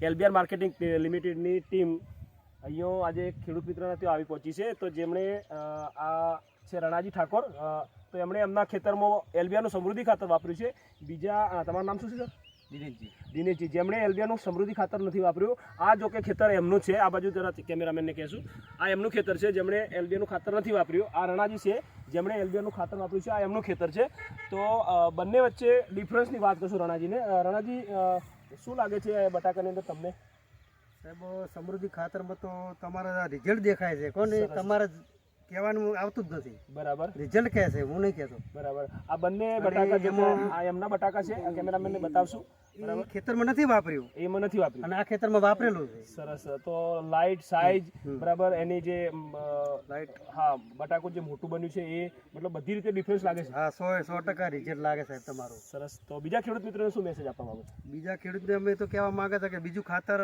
એલબીઆર marketing લિમિટેડની team અહીંયા આજે ખેડૂત મિત્રના ત્યાં આવી પહોંચી છે. તો જેમણે આ છે રણાજી ઠાકોર, તો એમણે એમના ખેતરમાં એલબીઆરનું સમૃદ્ધિ ખાતર વાપર્યું છે. બીજા તમારું નામ શું છે સર? દિનેશજી, જેમણે એલબીઆરનું સમૃદ્ધિ ખાતર નથી વાપર્યું. આ જો કે ખેતર એમનું છે, આ બાજુ જરા કેમેરામેનને કહેશું, આ એમનું ખેતર છે જેમણે એલબીઆરનું ખાતર નથી વાપર્યું. આ રણાજી છે જેમણે એલબીઆરનું ખાતર વાપર્યું છે, આ એમનું ખેતર છે. તો બંને વચ્ચે ડિફરન્સની વાત કરશું રણાજીને. રણાજી, શું લાગે છે બટાકાની અંદર તમને? સાહેબ, સમૃદ્ધિ ખાતરમાં તો તમારા રિઝલ્ટ દેખાય છે, કોને તમારે કહેવાનું આવતું જ નથી. બરાબર, રિઝલ્ટ કહે છે, હું નહીં કહેતો. બરાબર. આ બંને બટાકા જેમાં આ એમના બટાકા છે, આ કેમેરામેનને બતાવશું. બરાબર, ખેતરમાં નથી વાપર્યું, એમાં નથી વાપર્યું અને આ ખેતરમાં વાપરેલું છે. સરસ. તો લાઇટ સાઇઝ બરાબર, એની જે લાઇટ, હા, બટાકું જે મોટું બન્યું છે એ મતલબ બધી રીતે ડિફરન્સ લાગે છે. હા, 100% રિઝલ્ટ લાગે સાહેબ તમારું. સરસ. તો બીજા ખેડૂત મિત્રોને શું મેસેજ આપવા માંગો છો? બીજા ખેડૂતને અમે તો કહેવા માંગે છે કે બીજું ખાતર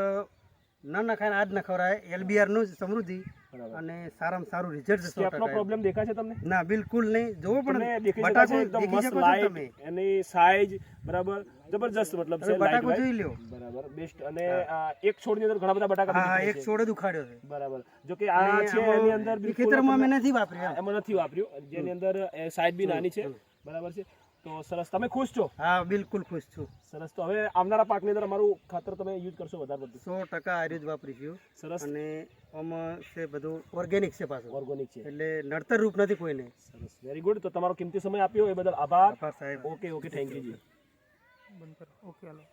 ન નખાય, આજ ન ખવડાય. એલબીઆર નું જ સમૃદ્ધિ અને સારામાં સારું રિઝલ્ટ છે. સ્ટેપનો પ્રોબ્લેમ દેખાય છે તમને? ના, બિલકુલ નહીં. જોવો પણ બટાકું એકદમ મસ્ત લાઇટ, એની સાઇઝ બરાબર જબરજસ્ત, મતલબ છે બટાકું જોઈ લ્યો. બરાબર, બેસ્ટ. અને એક છોડની અંદર ઘણા બધા બટાકા હા, એક છોડ જ ઉખાડ્યો છે. બરાબર. જો કે આ છે એની અંદર ખેતરમાં અમે નથી વાપર્યું, એમાં નથી વાપર્યું, જેની અંદર સાઇઝ બી નાની છે. બરાબર છે. તો સરસ. તમે ખુશ છો? હા, બિલકુલ ખુશ છું. સરસ. તો હવે આવનારા પાકની અંદર અમારું ખાતર તમે યુઝ કરશો વધારે બધું? 100% આયુર્વેદ વાપરીશું. સરસ. અને આમાં છે બધું ઓર્ગેનિક છે, પાછું ઓર્ગેનિક છે, એટલે નડતર રૂપ નથી કોઈને. સરસ, વેરી ગુડ. તો તમારો કિંમતી સમય આપ્યો એ બદલ આભાર. આભાર સાહેબ. Okay, thank you ji. Okay, hello.